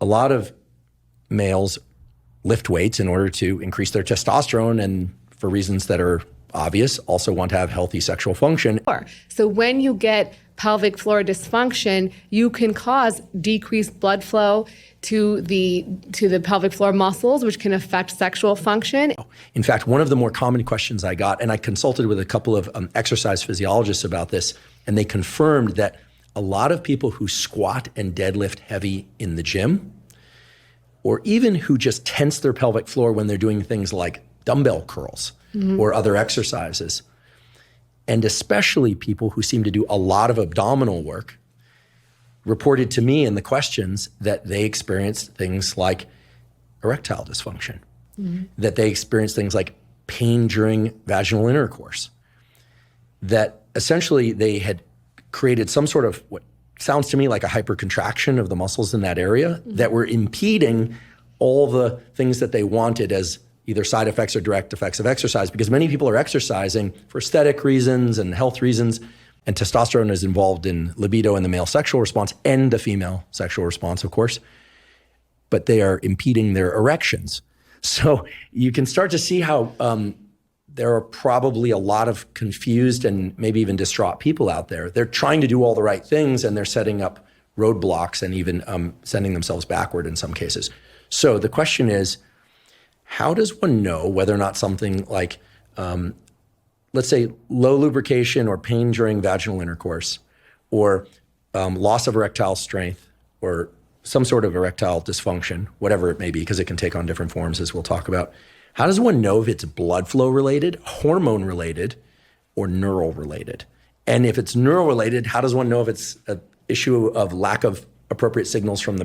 A lot of males lift weights in order to increase their testosterone and for reasons that are obvious, also want to have healthy sexual function. So when you get pelvic floor dysfunction, you can cause decreased blood flow to the pelvic floor muscles, which can affect sexual function. In fact, one of the more common questions I got, and I consulted with a couple of exercise physiologists about this, and they confirmed that a lot of people who squat and deadlift heavy in the gym, or even who just tense their pelvic floor when they're doing things like dumbbell curls or other exercises, and especially people who seem to do a lot of abdominal work, reported to me in the questions that they experienced things like erectile dysfunction, that they experienced things like pain during vaginal intercourse, that essentially they had created some sort of what sounds to me like a hypercontraction of the muscles in that area that were impeding all the things that they wanted as either side effects or direct effects of exercise, because many people are exercising for aesthetic reasons and health reasons, and testosterone is involved in libido and the male sexual response and the female sexual response, of course, but they are impeding their erections. So you can start to see how there are probably a lot of confused and maybe even distraught people out there. They're trying to do all the right things and they're setting up roadblocks and even sending themselves backward in some cases. So the question is, how does one know whether or not something like, let's say, low lubrication or pain during vaginal intercourse, or loss of erectile strength, or some sort of erectile dysfunction, whatever it may be, because it can take on different forms, as we'll talk about. How does one know if it's blood flow related, hormone related, or neural related? And if it's neural related, how does one know if it's an issue of lack of appropriate signals from the